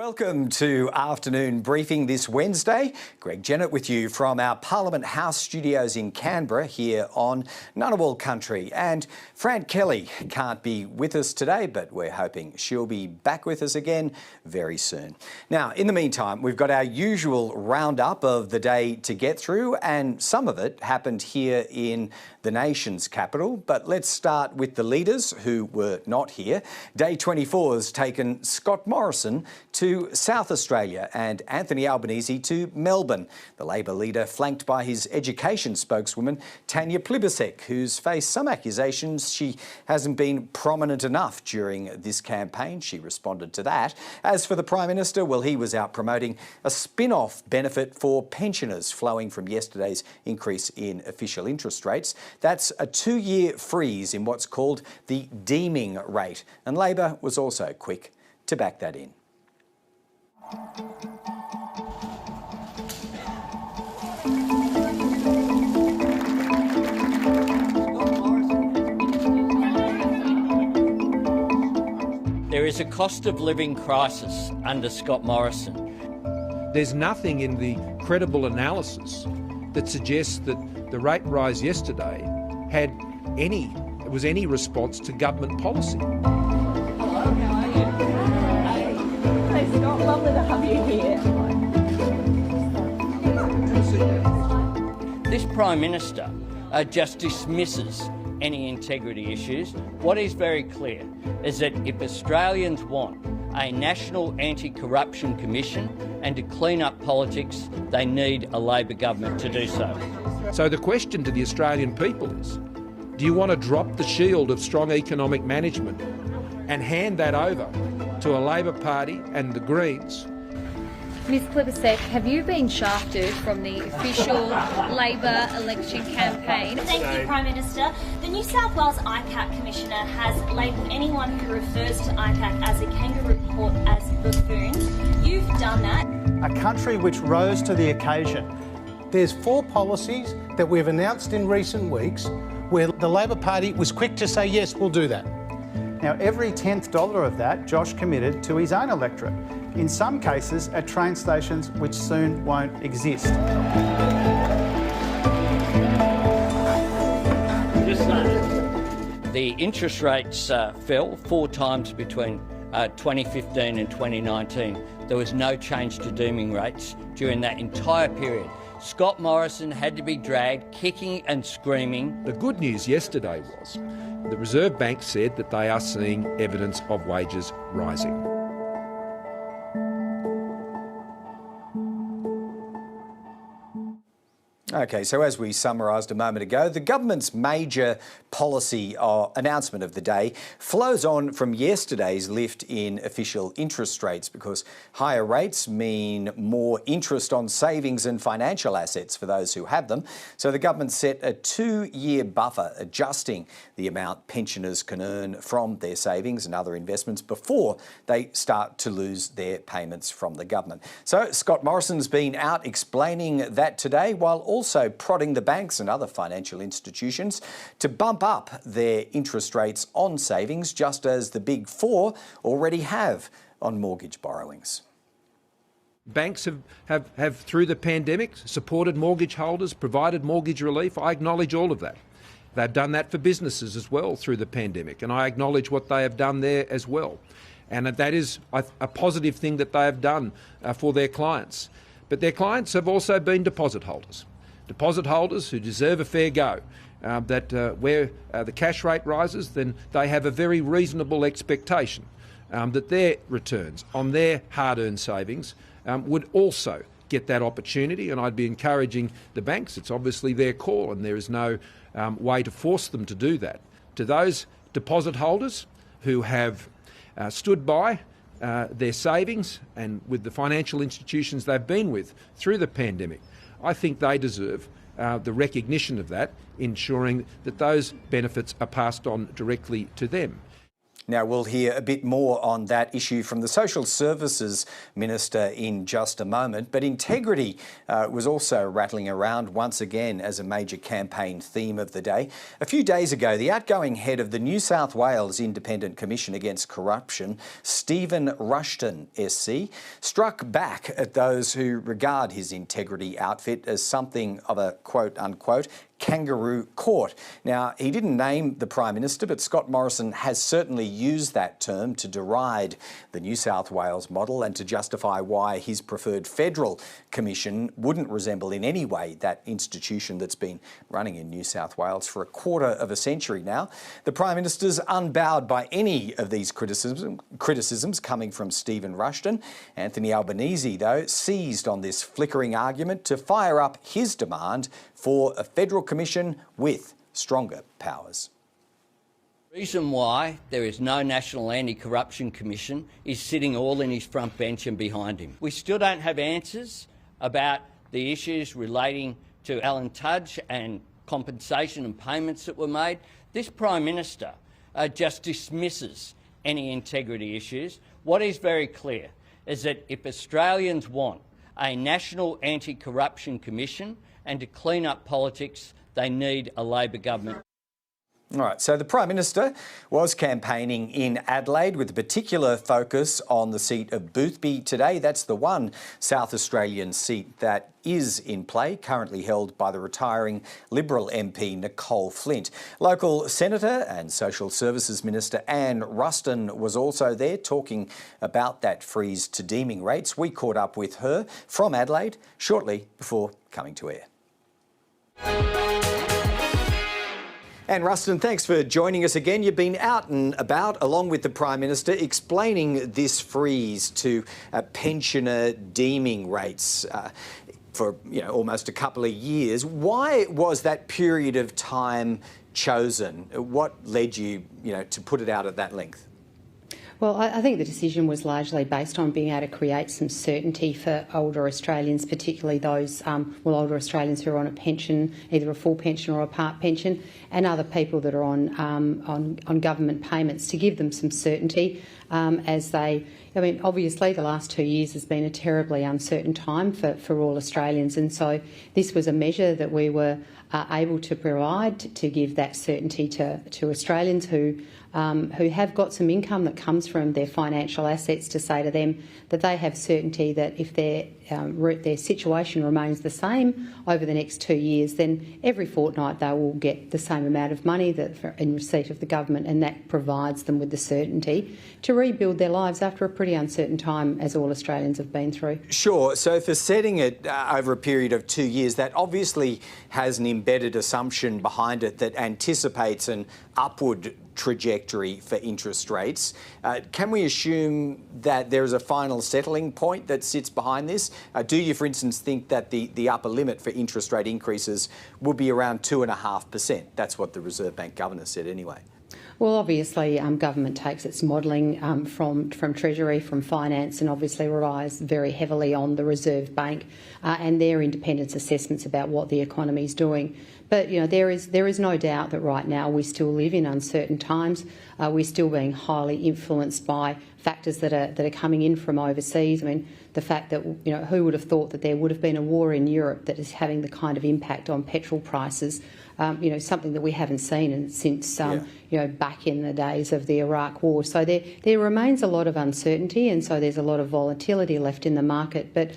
Welcome to Afternoon Briefing this Wednesday. Greg Jennett with you from our Parliament House studios in Canberra here on Ngunnawal Country. And Fran Kelly can't be with us today, but we're hoping she'll be back with us again very soon. Now, in the meantime, we've got our usual roundup of the day to get through, and some of it happened here in the nation's capital. But let's start with the leaders who were not here. Day 24 has taken Scott Morrison to South Australia and Anthony Albanese to Melbourne. The Labor leader flanked by his education spokeswoman, Tanya Plibersek, who's faced some accusations she hasn't been prominent enough during this campaign. She responded to that. As for the Prime Minister, well, he was out promoting a spin-off benefit for pensioners flowing from yesterday's increase in official interest rates. That's a 2-year freeze in what's called the deeming rate. And Labor was also quick to back that in. There is a cost of living crisis under Scott Morrison. There's nothing in the credible analysis that suggests that the rate rise yesterday was any response to government policy. Hello, how are you? Hey Scott, lovely to have you here. This Prime Minister just dismisses any integrity issues. What is very clear is that if Australians want a national anti-corruption commission and to clean up politics, they need a Labor government to do so. So the question to the Australian people is, do you want to drop the shield of strong economic management and hand that over to a Labor Party and the Greens? Ms Plibersek, have you been shafted from the official Labor election campaign? Thank you, Prime Minister. The New South Wales ICAC Commissioner has labelled anyone who refers to ICAC as a kangaroo court as buffoons. You've done that. A country which rose to the occasion. There's 4 policies that we've announced in recent weeks where the Labor Party was quick to say, yes, we'll do that. Now, every 10th dollar of that, Josh committed to his own electorate. In some cases, at train stations which soon won't exist. The interest rates fell 4 times between 2015 and 2019. There was no change to deeming rates during that entire period. Scott Morrison had to be dragged kicking and screaming. The good news yesterday was the Reserve Bank said that they are seeing evidence of wages rising. OK, so as we summarised a moment ago, the government's major policy announcement of the day flows on from yesterday's lift in official interest rates, because higher rates mean more interest on savings and financial assets for those who have them. So the government set a 2-year buffer adjusting the amount pensioners can earn from their savings and other investments before they start to lose their payments from the government. So Scott Morrison's been out explaining that today, while also prodding the banks and other financial institutions to bump up their interest rates on savings, just as the Big Four already have on mortgage borrowings. Banks have through the pandemic, supported mortgage holders, provided mortgage relief. I acknowledge all of that. They've done that for businesses as well through the pandemic, and I acknowledge what they have done there as well. And that is a positive thing that they have done for their clients. But their clients have also been deposit holders. Deposit holders who deserve a fair go, where the cash rate rises, then they have a very reasonable expectation that their returns on their hard-earned savings would also get that opportunity. And I'd be encouraging the banks, it's obviously their call and there is no way to force them to do that. To those deposit holders who have stood by their savings and with the financial institutions they've been with through the pandemic, I think they deserve the recognition of that, ensuring that those benefits are passed on directly to them. Now, we'll hear a bit more on that issue from the Social Services Minister in just a moment, but integrity was also rattling around once again as a major campaign theme of the day. A few days ago, the outgoing head of the New South Wales Independent Commission Against Corruption, Stephen Ruston SC, struck back at those who regard his integrity outfit as something of a quote-unquote kangaroo court. Now, he didn't name the Prime Minister, but Scott Morrison has certainly used that term to deride the New South Wales model and to justify why his preferred federal commission wouldn't resemble in any way that institution that's been running in New South Wales for a quarter of a century now. The Prime Minister's unbowed by any of these criticisms coming from Stephen Ruston. Anthony Albanese, though, seized on this flickering argument to fire up his demand for a federal commission with stronger powers. The reason why there is no National Anti-Corruption Commission is sitting all in his front bench and behind him. We still don't have answers about the issues relating to Alan Tudge and compensation and payments that were made. This Prime Minister just dismisses any integrity issues. What is very clear is that if Australians want a National Anti-Corruption Commission and to clean up politics, they need a Labor government. All right, so the Prime Minister was campaigning in Adelaide with a particular focus on the seat of Boothby today. That's the one South Australian seat that is in play, currently held by the retiring Liberal MP Nicole Flint. Local Senator and Social Services Minister Anne Ruston was also there talking about that freeze to deeming rates. We caught up with her from Adelaide shortly before coming to air. And Ruston, thanks for joining us again. You've been out and about, along with the Prime Minister, explaining this freeze to pensioner deeming rates for almost a couple of years. Why was that period of time chosen? What led you, to put it out at that length? Well, I think the decision was largely based on being able to create some certainty for older Australians, particularly those older Australians who are on a pension, either a full pension or a part pension, and other people that are on government payments, to give them some certainty as they. Obviously the last 2 years has been a terribly uncertain time for all Australians, and so this was a measure that we were able to provide to give that certainty to Australians who have got some income that comes from their financial assets, to say to them that they have certainty that if their situation remains the same over the next 2 years, then every fortnight they will get the same amount of money in receipt of the government, and that provides them with the certainty to rebuild their lives after a pretty uncertain time, as all Australians have been through. Sure. So for setting it over a period of 2 years, that obviously has an embedded assumption behind it that anticipates an upward trajectory for interest rates. Can we assume that there is a final settling point that sits behind this? Do you, for instance, think that the upper limit for interest rate increases will be around 2.5%? That's what the Reserve Bank Governor said anyway. Well, obviously, government takes its modelling from Treasury, from finance, and obviously relies very heavily on the Reserve Bank and their independent assessments about what the economy is doing. But there is no doubt that right now we still live in uncertain times. We're still being highly influenced by factors that are coming in from overseas. The fact that who would have thought that there would have been a war in Europe that is having the kind of impact on petrol prices. Something that we haven't seen since back in the days of the Iraq War. So there remains a lot of uncertainty, and so there's a lot of volatility left in the market. But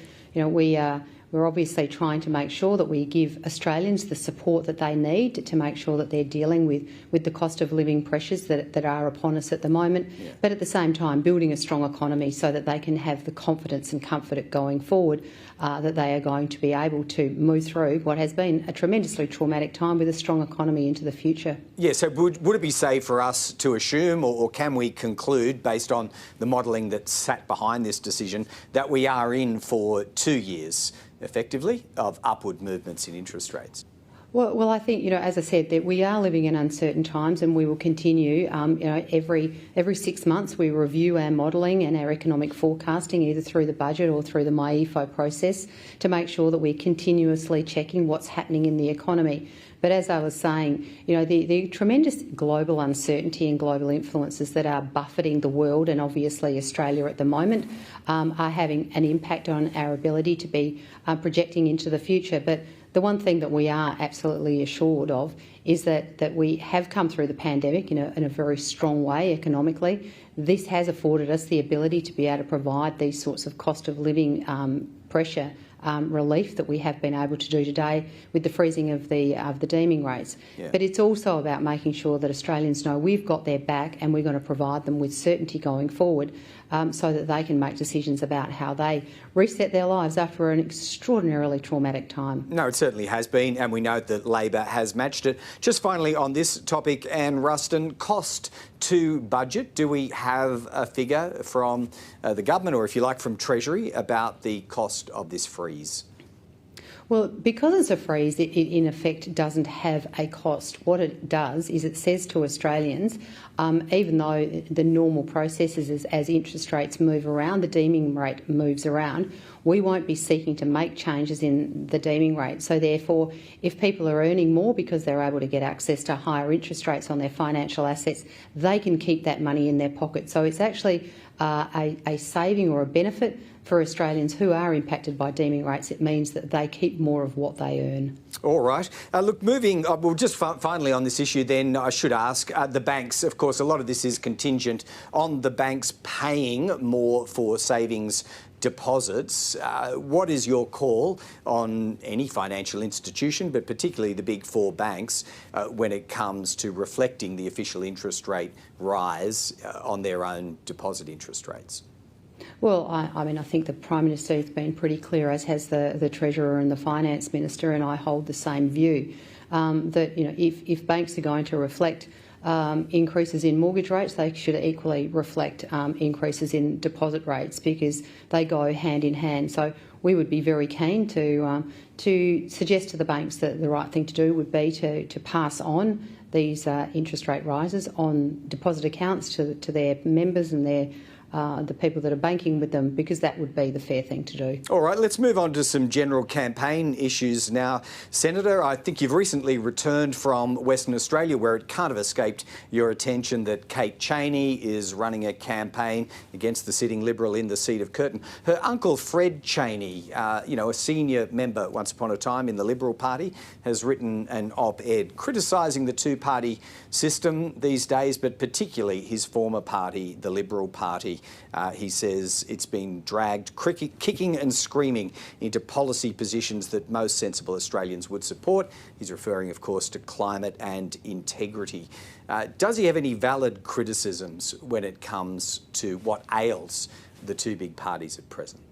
we're obviously trying to make sure that we give Australians the support that they need to make sure that they're dealing with the cost of living pressures that are upon us at the moment, but at the same time building a strong economy so that they can have the confidence and comfort going forward that they are going to be able to move through what has been a tremendously traumatic time with a strong economy into the future. Yeah, so would it be safe for us to assume, or can we conclude, based on the modelling that sat behind this decision, that we are in for 2 years, effectively, of upward movements in interest rates? Well, I think, as I said, that we are living in uncertain times, and we will continue. Every 6 months we review our modelling and our economic forecasting, either through the budget or through the MyEFO process, to make sure that we're continuously checking what's happening in the economy. But as I was saying, the tremendous global uncertainty and global influences that are buffeting the world, and obviously Australia at the moment, are having an impact on our ability to be projecting into the future. But the one thing that we are absolutely assured of is that we have come through the pandemic in a very strong way economically. This has afforded us the ability to be able to provide these sorts of cost of living pressure relief that we have been able to do today with the freezing of the deeming rates. Yeah. But it's also about making sure that Australians know we've got their back, and we're going to provide them with certainty going forward, so that they can make decisions about how they reset their lives after an extraordinarily traumatic time. No, it certainly has been, and we know that Labor has matched it. Just finally on this topic, Anne Ruston, cost to budget. Do we have a figure from the government, or if you like from Treasury, about the cost of this freeze? Well, because it's a freeze, it in effect doesn't have a cost. What it does is it says to Australians, even though the normal process is as interest rates move around, the deeming rate moves around, we won't be seeking to make changes in the deeming rate. So therefore, if people are earning more because they're able to get access to higher interest rates on their financial assets, they can keep that money in their pocket. So it's actually a saving or a benefit for Australians who are impacted by deeming rates. It means that they keep more of what they earn. All right. Look, moving, well, just finally on this issue then, I should ask, the banks, of course, a lot of this is contingent on the banks paying more for savings deposits. What is your call on any financial institution, but particularly the big four banks, when it comes to reflecting the official interest rate rise on their own deposit interest rates? Well, I think the Prime Minister has been pretty clear, as has the Treasurer and the Finance Minister, and I hold the same view, that if banks are going to reflect increases in mortgage rates, they should equally reflect increases in deposit rates, because they go hand in hand. So we would be very keen to suggest to the banks that the right thing to do would be to pass on these interest rate rises on deposit accounts to their members and the people that are banking with them, because that would be the fair thing to do. All right, let's move on to some general campaign issues now. Senator, I think you've recently returned from Western Australia, where it can't have escaped your attention that Kate Chaney is running a campaign against the sitting Liberal in the seat of Curtin. Her uncle Fred Chaney, a senior member once upon a time in the Liberal Party, has written an op-ed criticising the two-party system these days, but particularly his former party, the Liberal Party. He says it's been dragged kicking and screaming into policy positions that most sensible Australians would support. He's referring, of course, to climate and integrity. Does he have any valid criticisms when it comes to what ails the two big parties at present?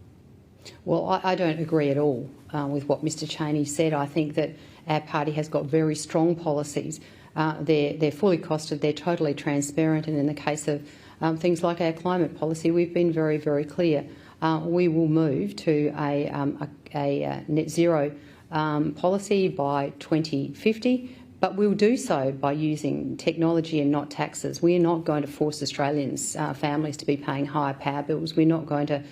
Well, I don't agree at all with what Mr Chaney said. I think that our party has got very strong policies. They're fully costed, they're totally transparent, and in the case of things like our climate policy, we've been very, very clear. We will move to a net zero policy by 2050, but we'll do so by using technology and not taxes. We're not going to force Australians, families, to be paying higher power bills. We're not going to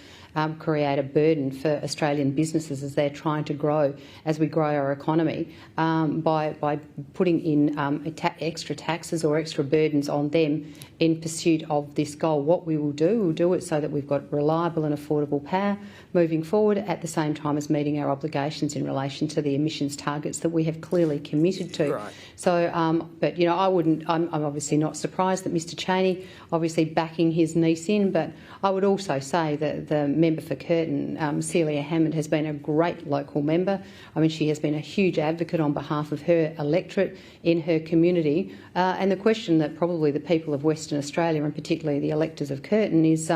create a burden for Australian businesses as they're trying to grow, as we grow our economy, by putting in extra taxes or extra burdens on them in pursuit of this goal. What we will do, we'll do it so that we've got reliable and affordable power moving forward, at the same time as meeting our obligations in relation to the emissions targets that we have clearly committed to. Right. So, but I'm obviously not surprised that Mr Chaney obviously backing his niece in, but I would also say that the member for Curtin, Celia Hammond, has been a great local member. I mean, she has been a huge advocate on behalf of her electorate in her community. And the question that probably the people of Western Australia, and particularly the electors of Curtin, is,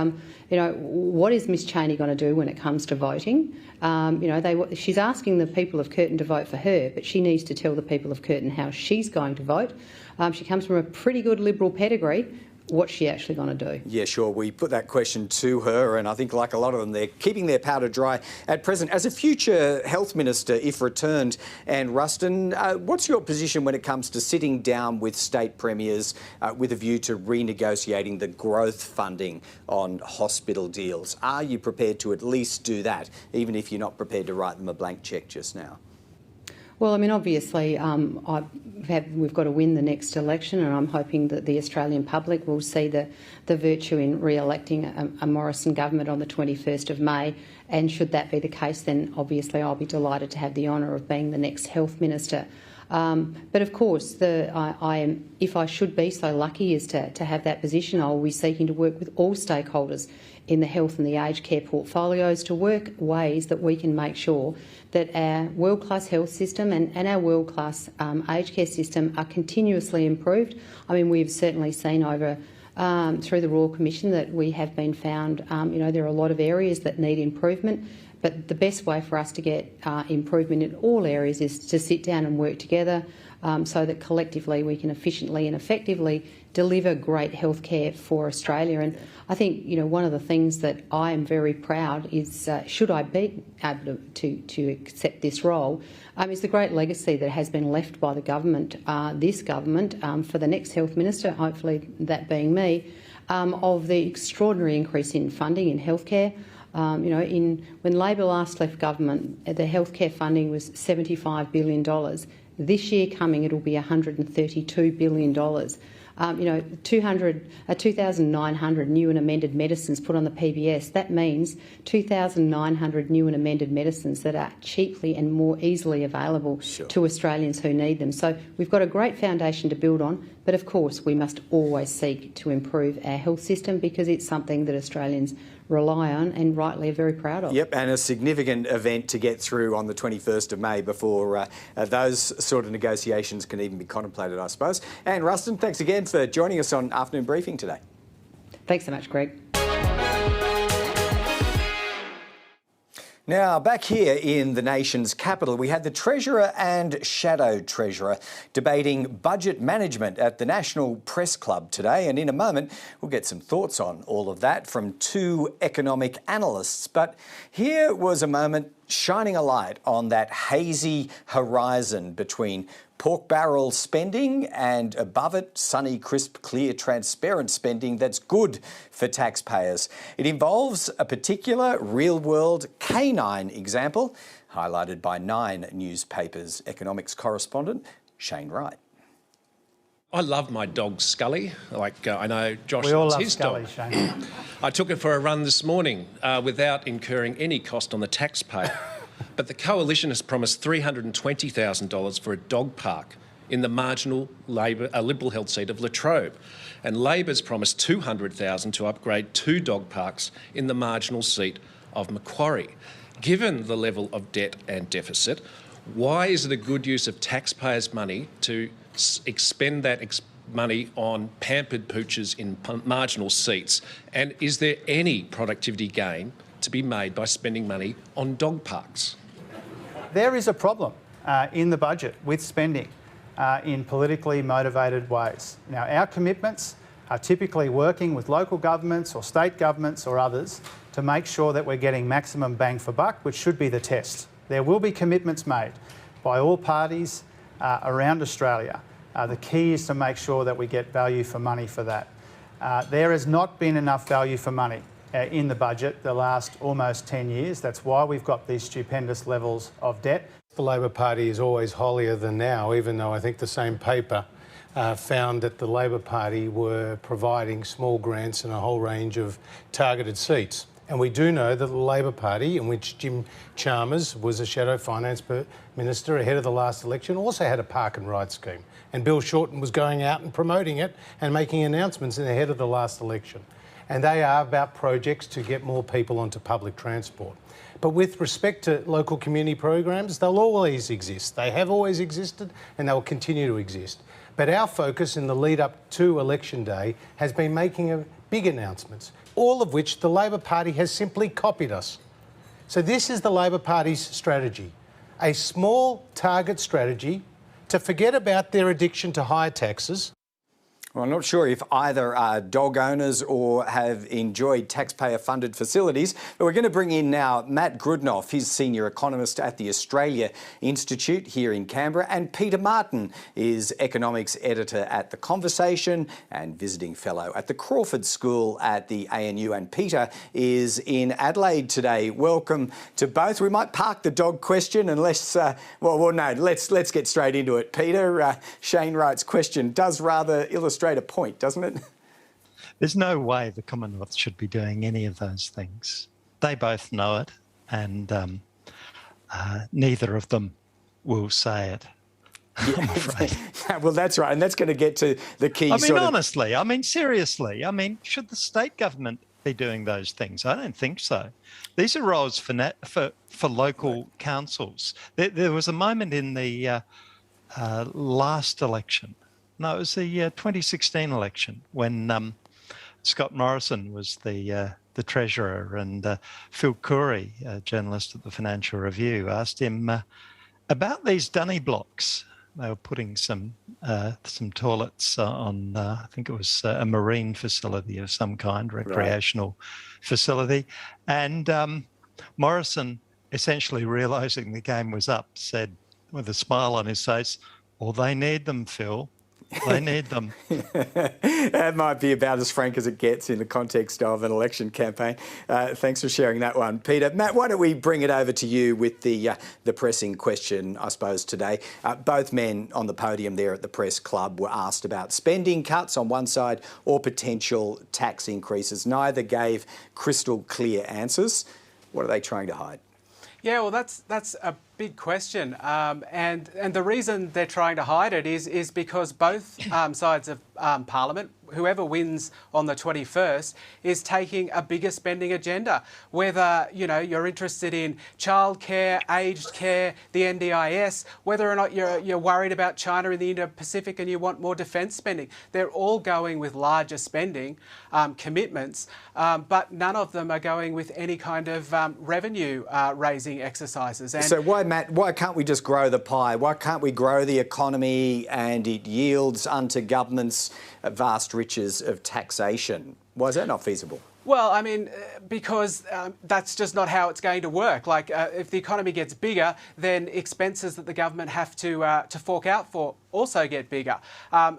what is Miss Chaney going to do when it comes to voting? She's asking the people of Curtin to vote for her, but she needs to tell the people of Curtin how she's going to vote. She comes from a pretty good Liberal pedigree. what's she actually going to do? Yeah, sure. We put that question to her, and I think, like a lot of them, they're keeping their powder dry at present. As a future health minister, if returned, and Ruston, what's your position when it comes to sitting down with state premiers with a view to renegotiating the growth funding on hospital deals? Are you prepared to at least do that, even if you're not prepared to write them a blank cheque just now? Well, I mean, obviously, we've got to win the next election, and I'm hoping that the Australian public will see the virtue in re-electing a Morrison government on the 21st of May. And should that be the case, then obviously I'll be delighted to have the honour of being the next health minister. But of course, if I should be so lucky as to have that position, I will be seeking to work with all stakeholders in the health and the aged care portfolios to work ways that we can make sure that our world-class health system and our world-class aged care system are continuously improved. I mean, we've certainly seen over through the Royal Commission that we have been found, there are a lot of areas that need improvement. But the best way for us to get improvement in all areas is to sit down and work together so that collectively we can efficiently and effectively deliver great health care for Australia. And I think, one of the things that I am very proud is, should I be able to accept this role, is the great legacy that has been left by the government, this government, for the next health minister, hopefully that being me, of the extraordinary increase in funding in healthcare. When Labor last left government, the healthcare funding was $75 billion. This year coming, it'll be $132 billion. 2,900 new and amended medicines put on the PBS. That means 2,900 new and amended medicines that are cheaply and more easily available to Australians who need them. So we've got a great foundation to build on, but of course we must always seek to improve our health system because it's something that Australians rely on and rightly are very proud of. Yep, and a significant event to get through on the 21st of May before those sort of negotiations can even be contemplated, I suppose. And Ruston, thanks again for joining us on Afternoon Briefing today. Thanks so much, Greg. Now, back here in the nation's capital, we had the Treasurer and Shadow Treasurer debating budget management at the National Press Club today. And in a moment, we'll get some thoughts on all of that from two economic analysts. But here was a moment shining a light on that hazy horizon between pork barrel spending and above it, sunny, crisp, clear, transparent spending that's good for taxpayers. It involves a particular real-world canine example, highlighted by Nine newspapers economics correspondent Shane Wright. I love my dog Scully, like I know Josh we all loves love his Scully, dog. Shane. I took it for a run this morning without incurring any cost on the taxpayer. But the Coalition has promised $320,000 for a dog park in the marginal Liberal held seat of Latrobe. And Labor's promised $200,000 to upgrade 2 dog parks in the marginal seat of Macquarie. Given the level of debt and deficit, why is it a good use of taxpayers' money to expend that money on pampered pooches in marginal seats? And is there any productivity gain to be made by spending money on dog parks? There is a problem in the budget with spending in politically motivated ways. Now, our commitments are typically working with local governments or state governments or others to make sure that we're getting maximum bang for buck, which should be the test. There will be commitments made by all parties around Australia. The key is to make sure that we get value for money for that. There has not been enough value for money in the budget the last almost 10 years. That's why we've got these stupendous levels of debt. The Labor Party is always holier than now, even though I think the same paper found that the Labor Party were providing small grants and a whole range of targeted seats. And we do know that the Labor Party, in which Jim Chalmers was a shadow finance minister ahead of the last election, also had a park and ride scheme. And Bill Shorten was going out and promoting it and making announcements ahead of the last election. And they are about projects to get more people onto public transport. But with respect to local community programs, they'll always exist. They have always existed and they'll continue to exist. But our focus in the lead up to election day has been making big announcements, all of which the Labor Party has simply copied us. So this is the Labor Party's strategy, a small target strategy to forget about their addiction to higher taxes. Well, I'm not sure if either are dog owners or have enjoyed taxpayer-funded facilities, but we're going to bring in now Matt Grudnoff. He's senior economist at the Australia Institute here in Canberra, and Peter Martin is economics editor at The Conversation and visiting fellow at the Crawford School at the ANU. And Peter is in Adelaide today. Welcome to both. We might park the dog question and let's get straight into it. Peter, Shane Wright's question does rather illustrate a point, doesn't it? There's no way the Commonwealth should be doing any of those things. They both know it, and neither of them will say it. I'm afraid. Well, that's right, and that's going to get to the key. Honestly, seriously. Should the state government be doing those things? I don't think so. These are roles for local councils. There was a moment in the last election. No, it was the 2016 election when Scott Morrison was the treasurer, and Phil Curry, a journalist at the Financial Review, asked him about these dunny blocks. They were putting some toilets on, I think it was a marine facility of some kind, recreational facility, and Morrison, essentially realising the game was up, said with a smile on his face, "Well, they need them, Phil. They need them." That might be about as frank as it gets in the context of an election campaign. Thanks for sharing that one, Peter. Matt, why don't we bring it over to you with the pressing question, I suppose, today. Both men on the podium there at the Press Club were asked about spending cuts on one side or potential tax increases. Neither gave crystal clear answers. What are they trying to hide? Yeah, well, that's a big question, and the reason they're trying to hide it is because both sides of Parliament, whoever wins on the 21st, is taking a bigger spending agenda. Whether you're interested in childcare, aged care, the NDIS, whether or not you're worried about China in the Indo-Pacific and you want more defence spending, they're all going with larger spending commitments, but none of them are going with any kind of revenue raising exercises. And so why, Matt, why can't we just grow the pie? Why can't we grow the economy and it yields unto governments vast riches of taxation? Why is that not feasible? Well, because that's just not how it's going to work. Like, if the economy gets bigger, then expenses that the government have to fork out for also get bigger.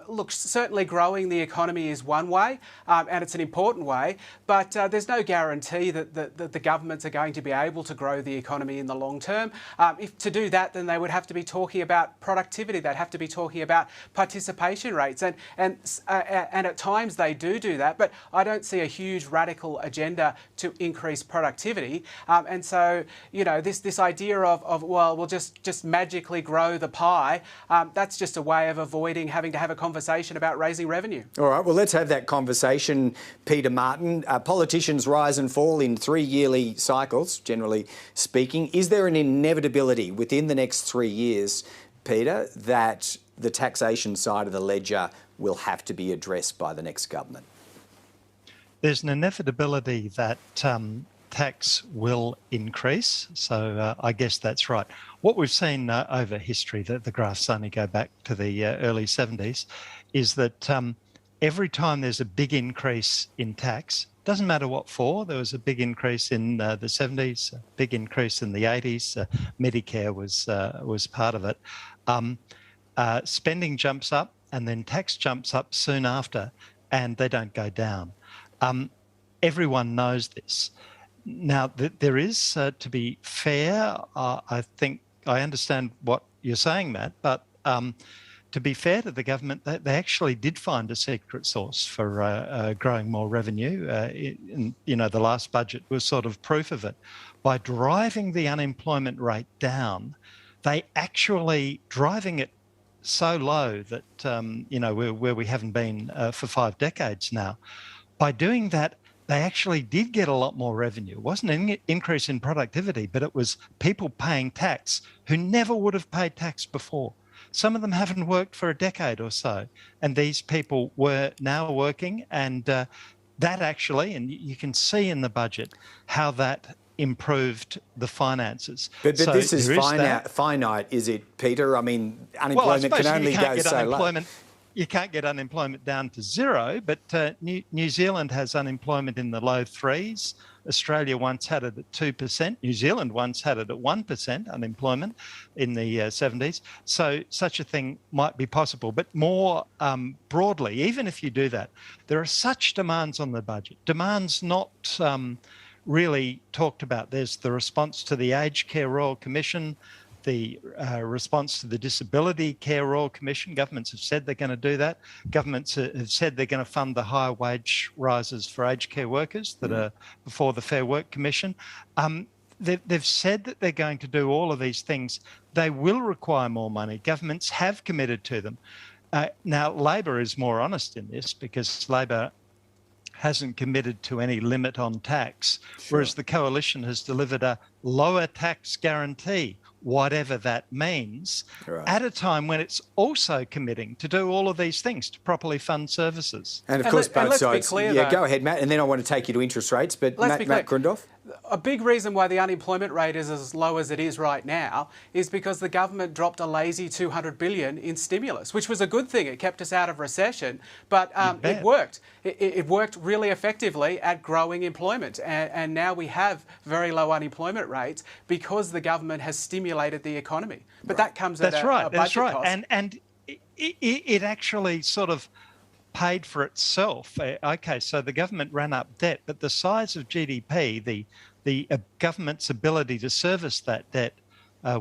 Look, certainly growing the economy is one way, and it's an important way, but there's no guarantee that the governments are going to be able to grow the economy in the long term. If to do that, then they would have to be talking about productivity. They'd have to be talking about participation rates, and at times they do that, but I don't see a huge radical agenda to increase productivity, and so this idea of we'll just magically grow the pie, that's just a way of avoiding having to have a conversation about raising revenue. All right, well, let's have that conversation, Peter Martin. Politicians rise and fall in 3 yearly cycles, generally speaking. Is there an inevitability within the next 3 years, Peter, that the taxation side of the ledger will have to be addressed by the next government? There's an inevitability that tax will increase, so I guess that's right. What we've seen over history, the graphs only go back to the early 70s, is that every time there's a big increase in tax, doesn't matter what for, there was a big increase in the 70s, a big increase in the 80s, Medicare was part of it. Spending jumps up and then tax jumps up soon after, and they don't go down. Everyone knows this. Now, there is, to be fair, I think I understand what you're saying, Matt, but to be fair to the government, they actually did find a secret source for growing more revenue. The last budget was sort of proof of it. By driving the unemployment rate down, they actually driving it so low that, where we haven't been for 5 decades now. By doing that, they actually did get a lot more revenue. It wasn't an increase in productivity, but it was people paying tax who never would have paid tax before. Some of them haven't worked for a decade or so, and these people were now working, and that actually, and you can see in the budget how that improved the finances. But so this is finite, is it, Peter? Unemployment can only go so low. you can't get unemployment down to zero, but New Zealand has unemployment in the low threes. Australia once had it at 2%. New Zealand once had it at 1% unemployment in the 70s. So such a thing might be possible. But more broadly, even if you do that, there are such demands on the budget, demands not really talked about. There's the response to the Aged Care Royal Commission, the response to the Disability Care Royal Commission. Governments have said they're going to do that. Governments have said they're going to fund the higher wage rises for aged care workers that are before the Fair Work Commission. They've said that they're going to do all of these things. They will require more money. Governments have committed to them. Now, Labor is more honest in this because Labor hasn't committed to any limit on tax, whereas the Coalition has delivered a lower tax guarantee, whatever that means, at a time when it's also committing to do all of these things to properly fund services. And of course, both sides. Go ahead, Matt, and then I want to take you to interest rates. But Matt Grudnoff? A big reason why the unemployment rate is as low as it is right now is because the government dropped a lazy $200 billion in stimulus, which was a good thing. It kept us out of recession, but it worked. It worked really effectively at growing employment, and now we have very low unemployment rates because the government has stimulated the economy. But that comes at a budget cost. And it actually sort of paid for itself. Okay, so the government ran up debt, but the size of GDP, the government's ability to service that debt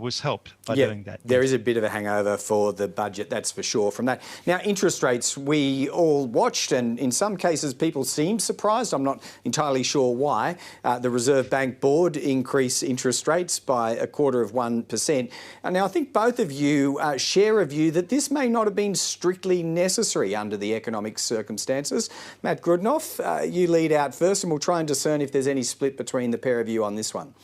was helped by doing that. There is a bit of a hangover for the budget, that's for sure, from that. Now, interest rates, we all watched, and in some cases people seemed surprised. I'm not entirely sure why. The Reserve Bank Board increased interest rates by 1/4%. And now, I think both of you share a view that this may not have been strictly necessary under the economic circumstances. Matt Grudnoff, you lead out first, and we'll try and discern if there's any split between the pair of you on this one.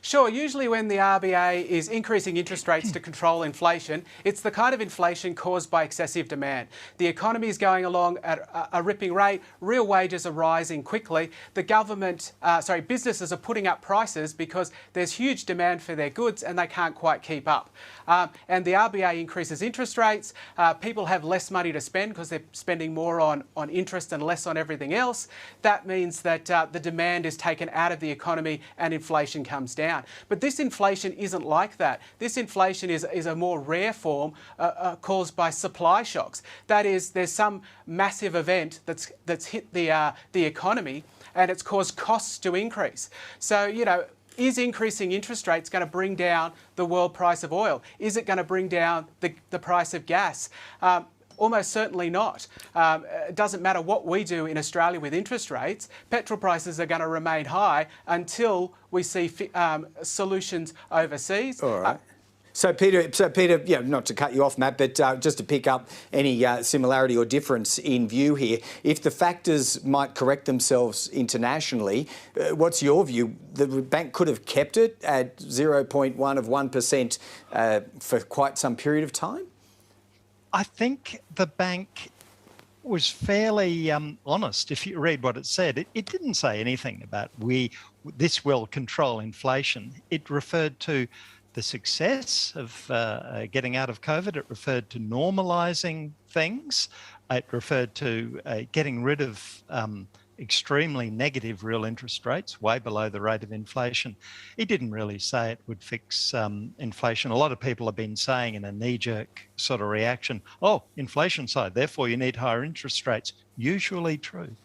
Sure, usually when the RBA is increasing interest rates to control inflation, it's the kind of inflation caused by excessive demand. The economy is going along at a ripping rate, real wages are rising quickly, businesses are putting up prices because there's huge demand for their goods and they can't quite keep up. And the RBA increases interest rates, people have less money to spend because they're spending more on interest and less on everything else. That means that the demand is taken out of the economy and inflation comes down. But this inflation isn't like that. This inflation is a more rare form caused by supply shocks. That is, there's some massive event that's hit the economy and it's caused costs to increase. So, you know, is increasing interest rates going to bring down the world price of oil? Is it going to bring down the price of gas? Almost certainly not. It doesn't matter what we do in Australia with interest rates, petrol prices are going to remain high until we see solutions overseas. All right. So Peter, yeah, not to cut you off, Matt, but just to pick up any similarity or difference in view here, if the factors might correct themselves internationally, what's your view? The bank could have kept it at 0.1% for quite some period of time? I think the bank was fairly honest. If you read what it said, it didn't say anything about this will control inflation. It referred to the success of getting out of COVID. It referred to normalising things. It referred to getting rid of extremely negative real interest rates, way below the rate of inflation. It didn't really say it would fix inflation. A lot of people have been saying in a knee-jerk sort of reaction, oh, inflation side, therefore you need higher interest rates. Usually true.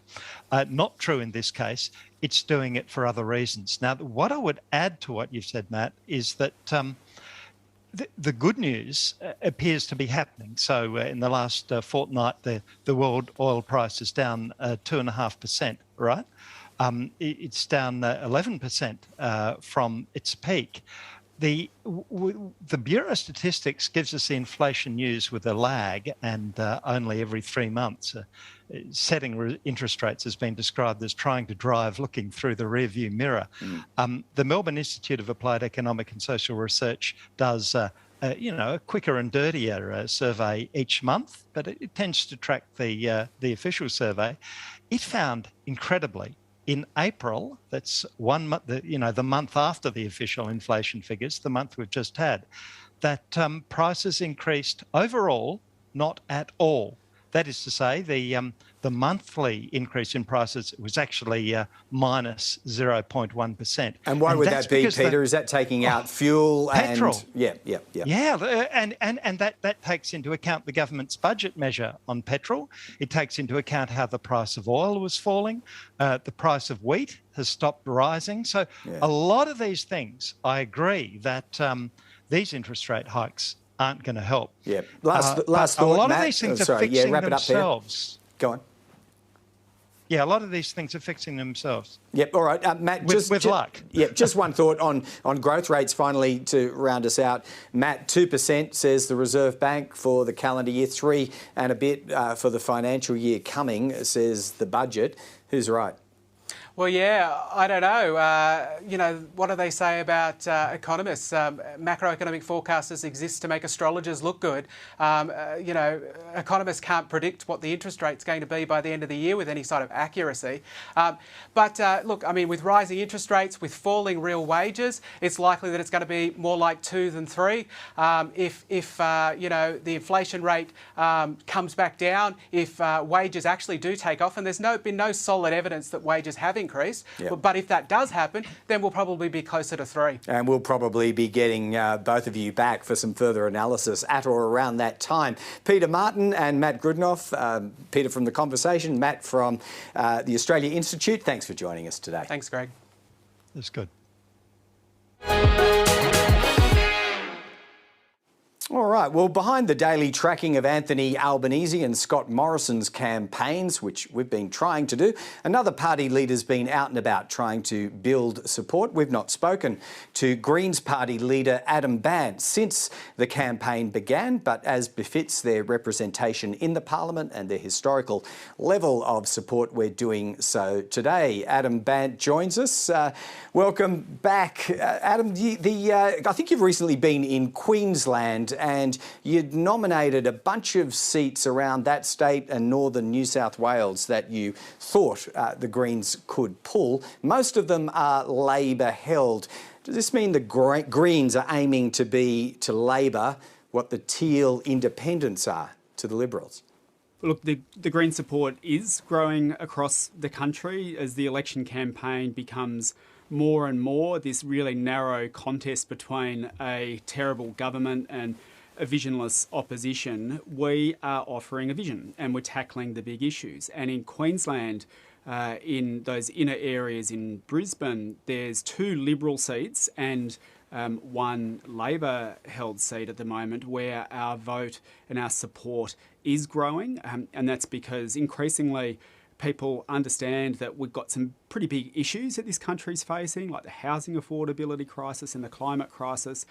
Not true in this case. It's doing it for other reasons. Now, what I would add to what you've said, Matt, is that the good news appears to be happening. So in the last fortnight, the world oil price is down 2.5%, right? It's down 11% from its peak. The Bureau of Statistics gives us the inflation news with a lag and only every 3 months. Setting interest rates has been described as trying to drive looking through the rearview mirror. The Melbourne Institute of Applied Economic and Social Research does a quicker and dirtier survey each month, but it tends to track the official survey. It found, incredibly, in April, that's 1 month, the month after the official inflation figures, the month we've just had, that prices increased overall, not at all. That is to say, the monthly increase in prices was actually minus 0.1%. And why would that be, Peter? Is that taking out fuel petrol? And and that takes into account the government's budget measure on petrol. It takes into account how the price of oil was falling. The price of wheat has stopped rising. So a lot of these things, I agree that these interest rate hikes aren't going to help. Yeah. Last thought, a lot Matt. of these things are fixing themselves. Go on. Yeah, a lot of these things are fixing themselves. Yep. All right, Matt. With luck. Yep. Just one thought on growth rates. Finally, to round us out, Matt. 2% says the Reserve Bank for the calendar year. 3 and a bit for the financial year coming, says the budget. Who's right? Well, yeah, I don't know. What do they say about economists? Macroeconomic forecasters exist to make astrologers look good. Economists can't predict what the interest rate's going to be by the end of the year with any sort of accuracy. Look, I mean, with rising interest rates, with falling real wages, it's likely that it's going to be more like 2 than 3. If the inflation rate comes back down, if wages actually do take off, and there's been no solid evidence that wages have increased. Yep. But if that does happen, then we'll probably be closer to 3. And we'll probably be getting both of you back for some further analysis at or around that time. Peter Martin and Matt Grudnoff. Peter from The Conversation, Matt from the Australia Institute. Thanks for joining us today. Thanks, Greg. That's good. All right, well, behind the daily tracking of Anthony Albanese and Scott Morrison's campaigns, which we've been trying to do, another party leader's been out and about trying to build support. We've not spoken to Greens Party leader Adam Bandt since the campaign began, but as befits their representation in the Parliament and their historical level of support, we're doing so today. Adam Bandt joins us. Welcome back. Adam, I think you've recently been in Queensland and you'd nominated a bunch of seats around that state and northern New South Wales that you thought the Greens could pull. Most of them are Labor held. Does this mean the Greens are aiming to be to Labor what the Teal independents are to the Liberals? Look, the Green support is growing across the country as the election campaign becomes more and more this really narrow contest between a terrible government and a visionless opposition. We are offering a vision and we're tackling the big issues. And in Queensland, in those inner areas in Brisbane, there's 2 Liberal seats and 1 Labor-held seat at the moment where our vote and our support is growing. And that's because increasingly people understand that we've got some pretty big issues that this country's facing, like the housing affordability crisis and the climate crisis.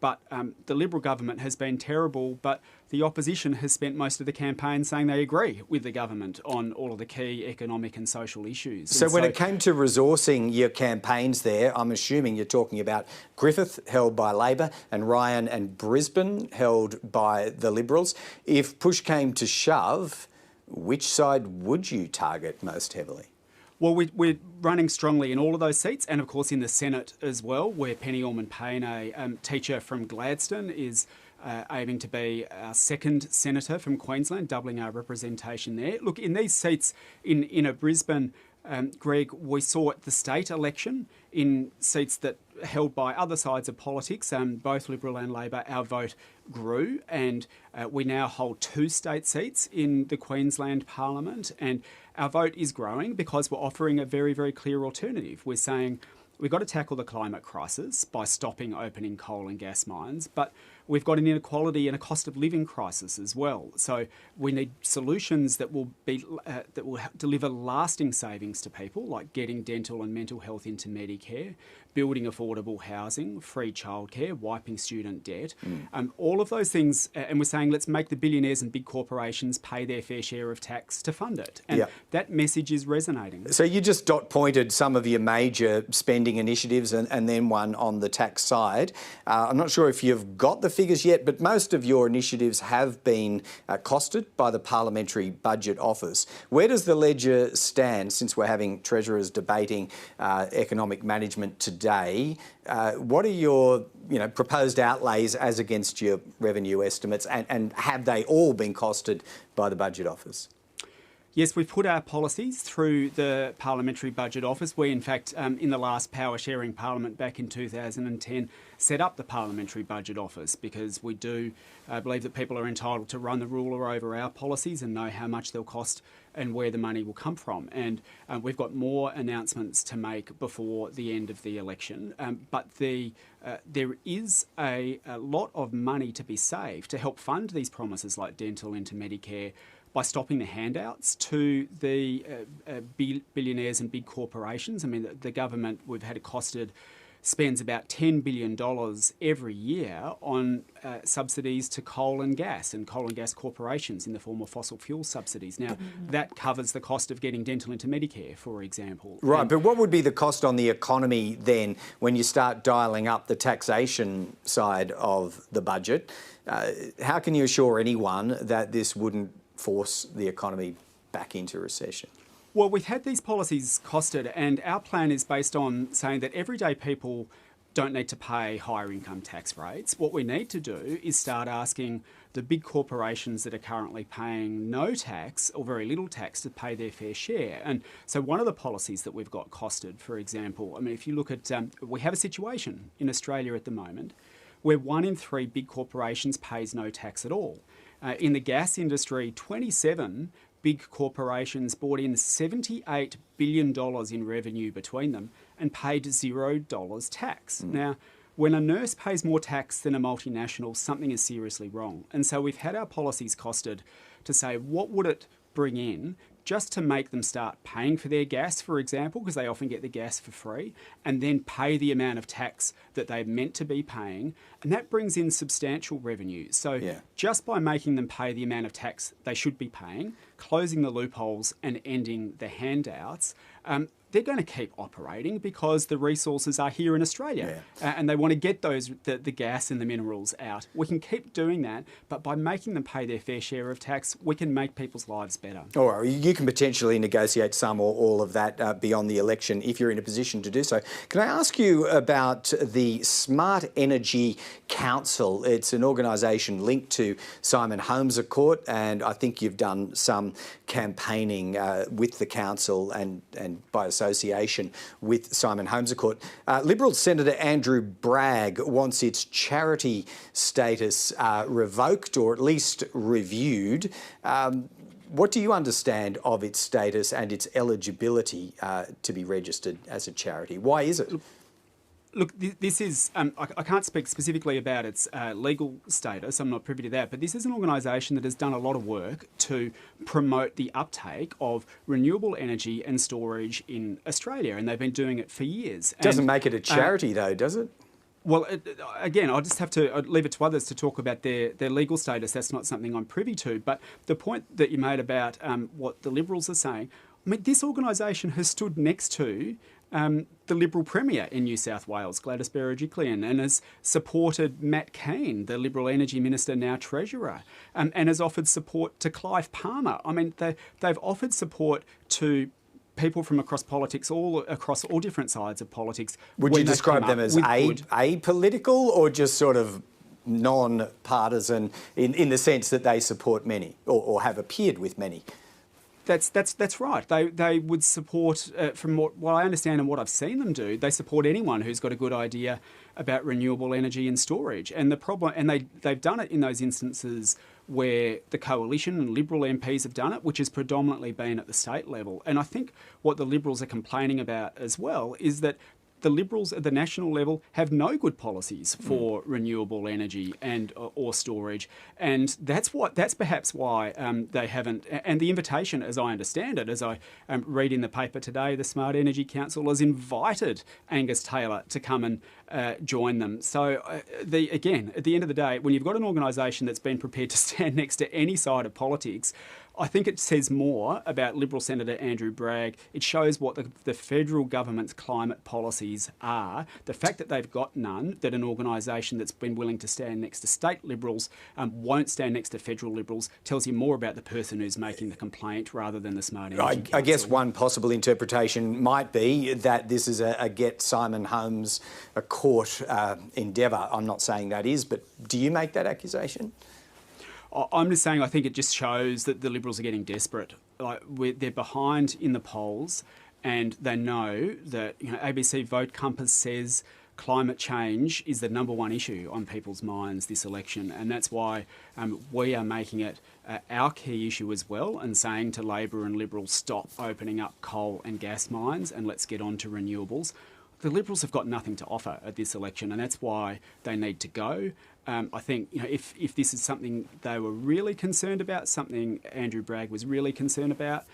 But the Liberal government has been terrible, but the opposition has spent most of the campaign saying they agree with the government on all of the key economic and social issues. So when it came to resourcing your campaigns there, I'm assuming you're talking about Griffith, held by Labor, and Ryan and Brisbane, held by the Liberals. If push came to shove, which side would you target most heavily? Well, we're running strongly in all of those seats and, of course, in the Senate as well, where Penny Allman-Payne, a teacher from Gladstone, is aiming to be our second senator from Queensland, doubling our representation there. Look, in these seats in inner Brisbane, Greg, we saw at the state election in seats that are held by other sides of politics, both Liberal and Labor, our vote grew, and we now hold 2 state seats in the Queensland Parliament, and our vote is growing because we're offering a very, very clear alternative. We're saying we've got to tackle the climate crisis by stopping opening coal and gas mines, but we've got an inequality and a cost of living crisis as well. So we need solutions that will deliver lasting savings to people, like getting dental and mental health into Medicare, building affordable housing, free childcare, wiping student debt, all of those things. And we're saying let's make the billionaires and big corporations pay their fair share of tax to fund it. And that message is resonating. So you just dot pointed some of your major spending spending initiatives and then one on the tax side. I'm not sure if you've got the figures yet, but most of your initiatives have been costed by the Parliamentary Budget Office. Where does the ledger stand, since we're having Treasurers debating economic management today? What are your proposed outlays as against your revenue estimates, and have they all been costed by the Budget Office? Yes, we've put our policies through the Parliamentary Budget Office. We, in fact, in the last power sharing parliament back in 2010, set up the Parliamentary Budget Office because we do believe that people are entitled to run the ruler over our policies and know how much they'll cost and where the money will come from. And we've got more announcements to make before the end of the election. But there is a lot of money to be saved to help fund these promises like dental into Medicare, by stopping the handouts to the billionaires and big corporations. I mean, the government, we've had it costed, spends about $10 billion every year on subsidies to coal and gas corporations in the form of fossil fuel subsidies. Now, that covers the cost of getting dental into Medicare, for example. Right, but what would be the cost on the economy then when you start dialing up the taxation side of the budget? How can you assure anyone that this wouldn't force the economy back into recession? Well, we've had these policies costed, and our plan is based on saying that everyday people don't need to pay higher income tax rates. What we need to do is start asking the big corporations that are currently paying no tax or very little tax to pay their fair share. And so one of the policies that we've got costed, for example, I mean, if you look at, we have a situation in Australia at the moment where 1 in 3 big corporations pays no tax at all. In the gas industry, 27 big corporations brought in $78 billion in revenue between them and paid $0 tax. Now, when a nurse pays more tax than a multinational, something is seriously wrong. And so we've had our policies costed to say, what would it bring in just to make them start paying for their gas, for example, because they often get the gas for free, and then pay the amount of tax that they're meant to be paying. And that brings in substantial revenue. So just by making them pay the amount of tax they should be paying, closing the loopholes and ending the handouts, they're going to keep operating because the resources are here in Australia and they want to get the gas and the minerals out. We can keep doing that, but by making them pay their fair share of tax, we can make people's lives better. All right, you can potentially negotiate some or all of that beyond the election if you're in a position to do so. Can I ask you about the Smart Energy Council? It's an organisation linked to Simon Holmes Court, and I think you've done some campaigning with the council and by association with Simon Holmes Court. Liberal Senator Andrew Bragg wants its charity status revoked or at least reviewed. What do you understand of its status and its eligibility to be registered as a charity? Why is it? Look, this is, I can't speak specifically about its legal status, I'm not privy to that, but this is an organisation that has done a lot of work to promote the uptake of renewable energy and storage in Australia, and they've been doing it for years. Doesn't make it a charity though, does it? Well, again, I'll just have to leave it to others to talk about their legal status. That's not something I'm privy to. But the point that you made about what the Liberals are saying, I mean, this organisation has stood next to the Liberal Premier in New South Wales, Gladys Berejiklian, and has supported Matt Keane, the Liberal Energy Minister, now Treasurer, and has offered support to Clive Palmer. I mean, they've offered support to people from across politics, across all different sides of politics. Would you describe them as apolitical or just sort of non-partisan in the sense that they support many or have appeared with many? That's right. They would support, from what I understand and what I've seen them do, they support anyone who's got a good idea about renewable energy and storage. And the problem, and they've done it in those instances where the coalition and Liberal MPs have done it, which has predominantly been at the state level. And I think what the Liberals are complaining about as well is that the Liberals at the national level have no good policies for renewable energy and or storage, and that's perhaps why they haven't. And the invitation, as I understand it, as I read in the paper today, the Smart Energy Council has invited Angus Taylor to come and join them. So again, at the end of the day, when you've got an organisation that's been prepared to stand next to any side of politics, I think it says more about Liberal Senator Andrew Bragg. It shows what the federal government's climate policies are. The fact that they've got none, that an organisation that's been willing to stand next to state Liberals won't stand next to federal Liberals, tells you more about the person who's making the complaint rather than the Smart Energy Council. I guess one possible interpretation might be that this is a get Simon Holmes a court endeavour. I'm not saying that is, but do you make that accusation? I'm just saying I think it just shows that the Liberals are getting desperate. Like they're behind in the polls, and they know that ABC Vote Compass says climate change is the #1 issue on people's minds this election, and that's why we are making it our key issue as well, and saying to Labor and Liberals, stop opening up coal and gas mines and let's get on to renewables. The Liberals have got nothing to offer at this election, and that's why they need to go. I think if this is something they were really concerned about, something Andrew Bragg was really concerned about,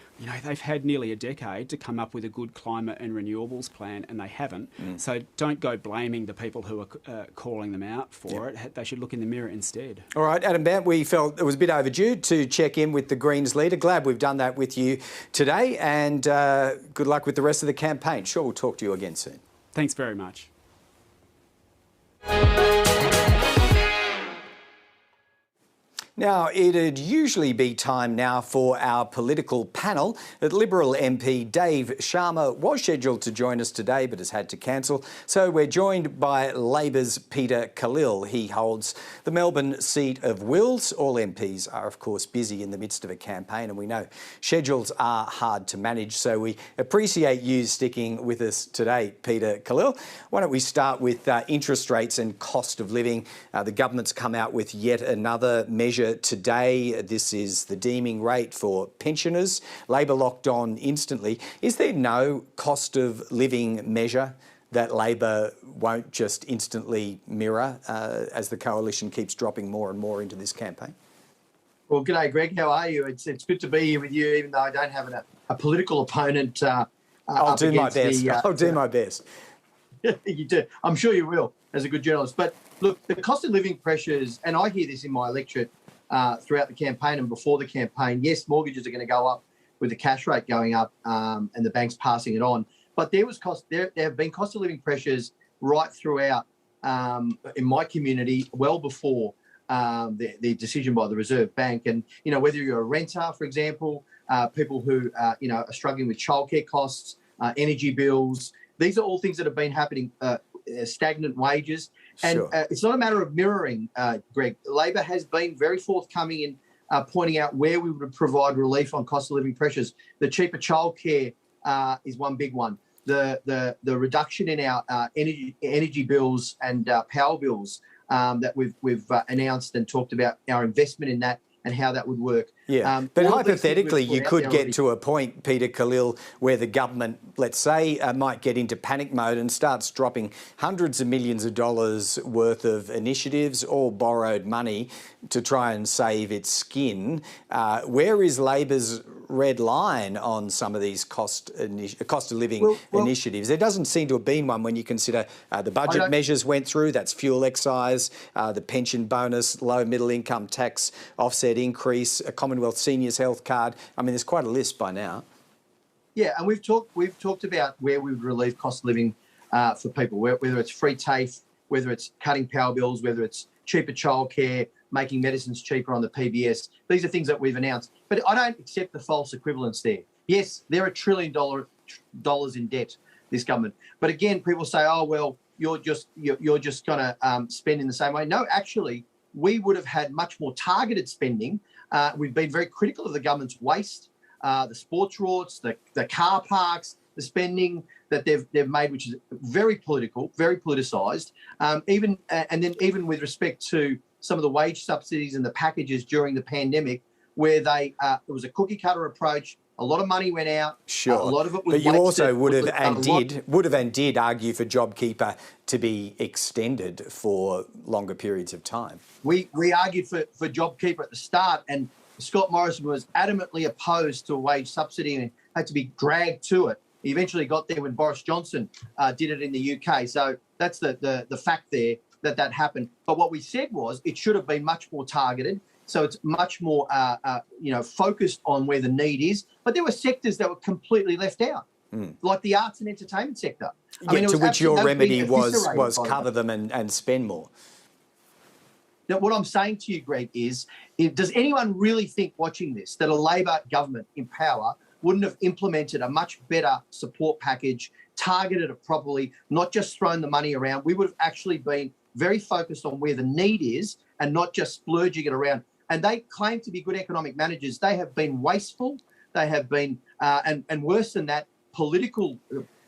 they've had nearly a decade to come up with a good climate and renewables plan, and they haven't. So don't go blaming the people who are calling them out for it. They should look in the mirror instead. All right, Adam Bandt, we felt it was a bit overdue to check in with the Greens leader. Glad we've done that with you today, and good luck with the rest of the campaign. Sure, we'll talk to you again soon. Thanks very much. Now, it'd usually be time now for our political panel. But Liberal MP Dave Sharma was scheduled to join us today but has had to cancel. So we're joined by Labor's Peter Khalil. He holds the Melbourne seat of Wills. All MPs are, of course, busy in the midst of a campaign, and we know schedules are hard to manage. So we appreciate you sticking with us today, Peter Khalil. Why don't we start with interest rates and cost of living? The government's come out with yet another measure today. This is the deeming rate for pensioners. Labor locked on instantly. Is there no cost of living measure that Labor won't just instantly mirror as the coalition keeps dropping more and more into this campaign? Well, g'day, Greg. How are you? It's good to be here with you, even though I don't have a political opponent. I'll do my best. I'll do my best. You do. I'm sure you will, as a good journalist. But look, the cost of living pressures, and I hear this in my electorate throughout the campaign and before the campaign. Yes, mortgages are going to go up with the cash rate going up and the banks passing it on. But there have been cost of living pressures right throughout in my community well before the decision by the Reserve Bank. And, whether you're a renter, for example, people who, are struggling with childcare costs, energy bills, these are all things that have been happening, stagnant wages. And it's not a matter of mirroring, Greg. Labor has been very forthcoming in pointing out where we would provide relief on cost of living pressures. The cheaper childcare is one big one. The reduction in our energy bills and power bills that we've announced and talked about, our investment in that and how that would work. Yeah, but hypothetically, you could get to a point, Peter Khalil, where the government, let's say, might get into panic mode and starts dropping hundreds of millions of dollars worth of initiatives or borrowed money to try and save its skin. Where is Labor's red line on some of these cost of living initiatives? There doesn't seem to have been one when you consider the budget measures went through. That's fuel excise, the pension bonus, low middle income tax offset increase, a Commonwealth Seniors Health Card. I mean, there's quite a list by now. Yeah, and we've talked about where we would relieve cost of living for people, whether it's free TAFE, whether it's cutting power bills, whether it's cheaper childcare, making medicines cheaper on the PBS. These are things that we've announced. But I don't accept the false equivalence there. Yes, they're $1 trillion in debt, this government. But again, people say, oh, well, you're just going to spend in the same way. No, actually, we would have had much more targeted spending. We've been very critical of the government's waste, the sports rorts, the car parks, the spending that they've made, which is very political, very politicised. Even with respect to some of the wage subsidies and the packages during the pandemic, where it was a cookie cutter approach. A lot of money went out. Sure. A lot of it was wasted. But you also would have and did argue for JobKeeper to be extended for longer periods of time. We argued for JobKeeper at the start, and Scott Morrison was adamantly opposed to a wage subsidy and had to be dragged to it. He eventually got there when Boris Johnson did it in the UK. So that's the fact there that happened. But what we said was it should have been much more targeted. So it's much more, focused on where the need is. But there were sectors that were completely left out, like the arts and entertainment sector. To which your remedy was cover them and spend more. Now, what I'm saying to you, Greg, is does anyone really think watching this that a Labor government in power wouldn't have implemented a much better support package, targeted it properly, not just thrown the money around? We would have actually been very focused on where the need is and not just splurging it around. And they claim to be good economic managers. They have been wasteful. They have been, and worse than that, political,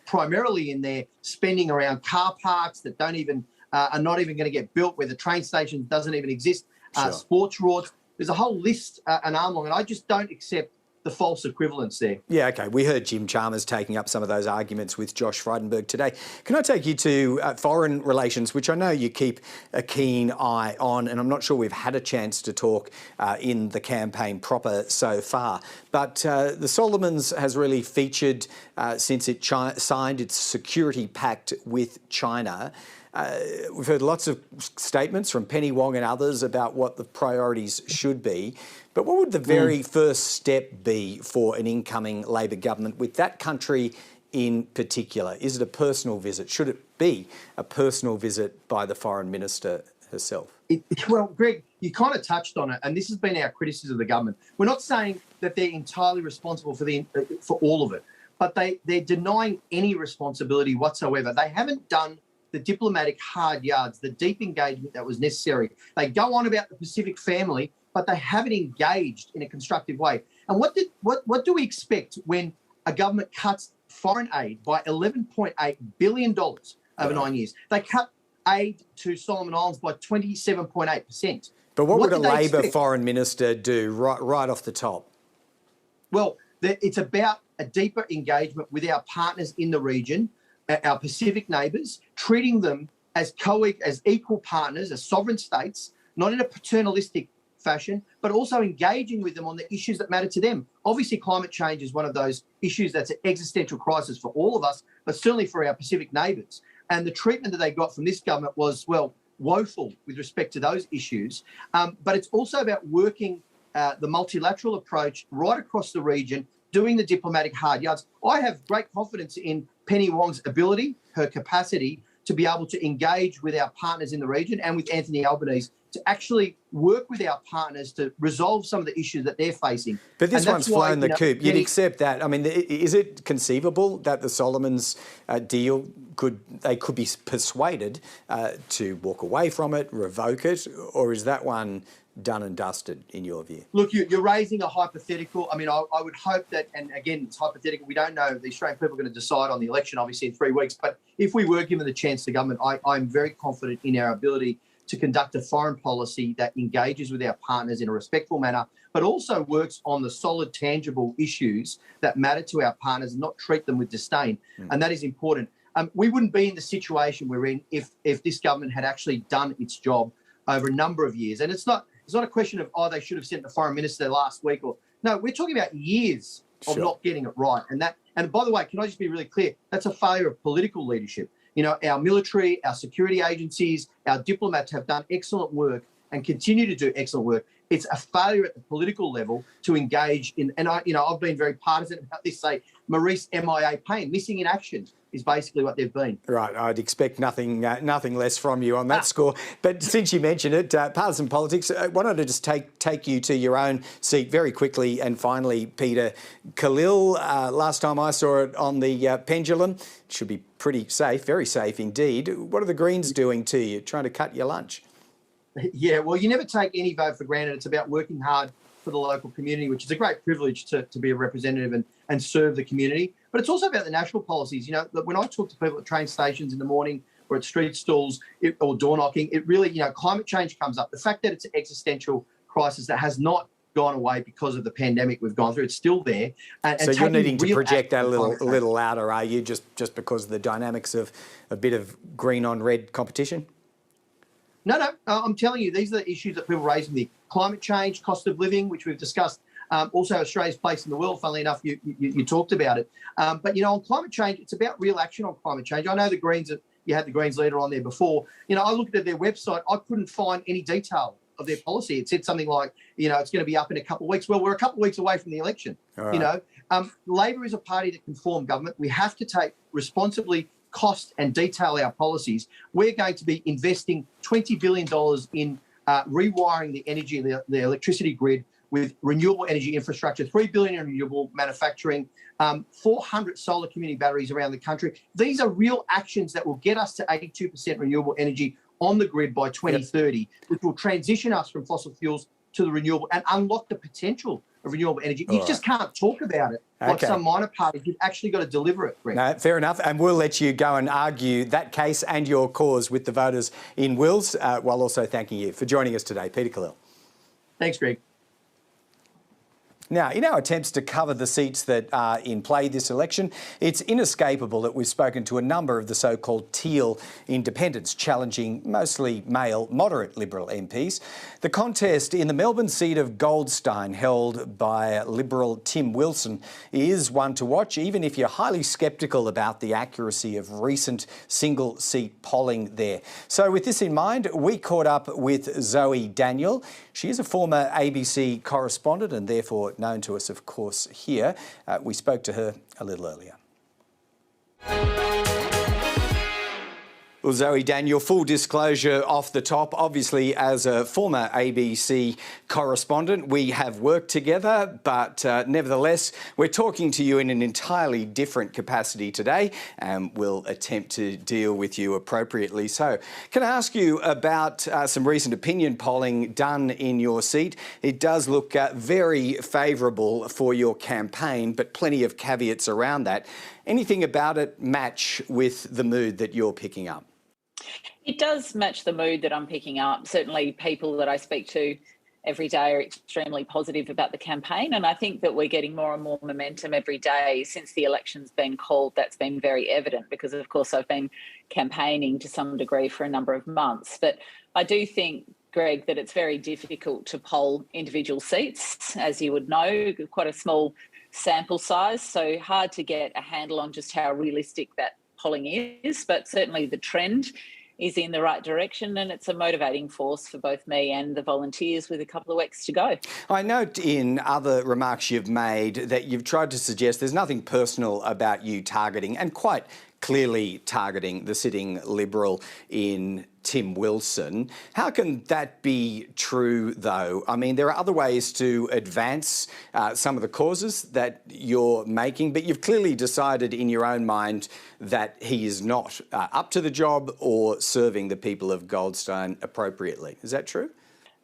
primarily in their spending around car parks that don't even are not even going to get built, where the train station doesn't even exist, sports resorts. There's a whole list, an arm long, and I just don't accept the false equivalence there. Yeah, OK. We heard Jim Chalmers taking up some of those arguments with Josh Frydenberg today. Can I take you to foreign relations, which I know you keep a keen eye on, and I'm not sure we've had a chance to talk in the campaign proper so far. But the Solomons has really featured since it signed its security pact with China. We've heard lots of statements from Penny Wong and others about what the priorities should be. But what would the very first step be for an incoming Labor government with that country in particular? Is it a personal visit? Should it be a personal visit by the Foreign Minister herself? Well, Greg, you kind of touched on it, and this has been our criticism of the government. We're not saying that they're entirely responsible for all of it, but they're denying any responsibility whatsoever. They haven't done the diplomatic hard yards, the deep engagement that was necessary. They go on about the Pacific family, but they haven't engaged in a constructive way. And what do we expect when a government cuts foreign aid by $11.8 billion over 9 years? They cut aid to Solomon Islands by 27.8%. But what would a Labor foreign minister do right off the top? Well, it's about a deeper engagement with our partners in the region, our Pacific neighbours, treating them as equal partners, as sovereign states, not in a paternalistic fashion, but also engaging with them on the issues that matter to them. Obviously, climate change is one of those issues that's an existential crisis for all of us, but certainly for our Pacific neighbours. And the treatment that they got from this government was, well, woeful with respect to those issues. But it's also about working the multilateral approach right across the region, doing the diplomatic hard yards. I have great confidence in Penny Wong's ability, her capacity to be able to engage with our partners in the region and with Anthony Albanese to actually work with our partners to resolve some of the issues that they're facing. But this one's flown the coop. You'd accept that. I mean, is it conceivable that the Solomons deal could be persuaded to walk away from it, revoke it, or is that one done and dusted in your view? Look, you're raising a hypothetical. I mean, I would hope that, and again, it's hypothetical. We don't know. The Australian people are going to decide on the election, obviously, in 3 weeks. But if we were given the chance, the government, I'm very confident in our ability to conduct a foreign policy that engages with our partners in a respectful manner, but also works on the solid, tangible issues that matter to our partners and not treat them with disdain. And that is important. We wouldn't be in the situation we're in if this government had actually done its job over a number of years. And it's not a question of, they should have sent the foreign minister last week. No, we're talking about years of not getting it right. And by the way, can I just be really clear? That's a failure of political leadership. You know, our military, our security agencies, our diplomats have done excellent work and continue to do excellent work. It's a failure at the political level to engage in, and I've been very partisan about this, say, Maurice MIA Payne, missing in action is basically what they've been. Right, I'd expect nothing less from you on that score. But since you mentioned it, partisan politics, why don't I just take you to your own seat very quickly and finally, Peter. Khalil, last time I saw it on the pendulum, it should be pretty safe, very safe indeed. What are the Greens doing to you, trying to cut your lunch? Yeah, well, you never take any vote for granted. It's about working hard for the local community, which is a great privilege to be a representative and serve the community. But it's also about the national policies. You know, when I talk to people at train stations in the morning or at street stalls or door knocking, it really, climate change comes up. The fact that it's an existential crisis that has not gone away because of the pandemic we've gone through, it's still there. So you're needing to project that a little louder, are you, just because of the dynamics of a bit of green on red competition? No, I'm telling you, these are the issues that people raise with me. Climate change, cost of living, which we've discussed. Also, Australia's place in the world, funnily enough, you talked about it. But, on climate change, it's about real action on climate change. I know the Greens, you had the Greens leader on there before. I looked at their website. I couldn't find any detail of their policy. It said something like, it's going to be up in a couple of weeks. Well, we're a couple of weeks away from the election. Right. Labor is a party that can form government. We have to take responsibly cost and detail our policies. We're going to be investing $20 billion in rewiring the energy, the electricity grid with renewable energy infrastructure, $3 billion in renewable manufacturing, 400 solar community batteries around the country. These are real actions that will get us to 82% renewable energy on the grid by 2030, which will transition us from fossil fuels to the renewable and unlock the potential of renewable energy. You just can't talk about it like some minor parties. You've actually got to deliver it, Greg. No, fair enough. And we'll let you go and argue that case and your cause with the voters in Wills, while also thanking you for joining us today, Peter Khalil. Thanks, Greg. Now, in our attempts to cover the seats that are in play this election, it's inescapable that we've spoken to a number of the so-called teal independents, challenging mostly male, moderate Liberal MPs. The contest in the Melbourne seat of Goldstein, held by Liberal Tim Wilson, is one to watch, even if you're highly sceptical about the accuracy of recent single-seat polling there. So with this in mind, we caught up with Zoe Daniel. She is a former ABC correspondent and therefore known to us, of course, here. We spoke to her a little earlier. Well, Zoe Daniel, full disclosure off the top, obviously as a former ABC correspondent, we have worked together, but nevertheless, we're talking to you in an entirely different capacity today, and we'll attempt to deal with you appropriately. So, can I ask you about some recent opinion polling done in your seat? It does look very favourable for your campaign, but plenty of caveats around that. Anything about it match with the mood that you're picking up? It does match the mood that I'm picking up. Certainly people that I speak to every day are extremely positive about the campaign, and I think that we're getting more and more momentum every day since the election's been called. That's been very evident because, of course, I've been campaigning to some degree for a number of months. But I do think, Greg, that it's very difficult to poll individual seats, as you would know, quite a small sample size, so hard to get a handle on just how realistic that polling is, but certainly the trend is in the right direction, and it's a motivating force for both me and the volunteers with a couple of weeks to go. I note in other remarks you've made that you've tried to suggest there's nothing personal about you targeting, and quite clearly targeting, the sitting Liberal in Tim Wilson. How can that be true, though? I mean, there are other ways to advance some of the causes that you're making, but you've clearly decided in your own mind that he is not up to the job or serving the people of Goldstein appropriately. Is that true?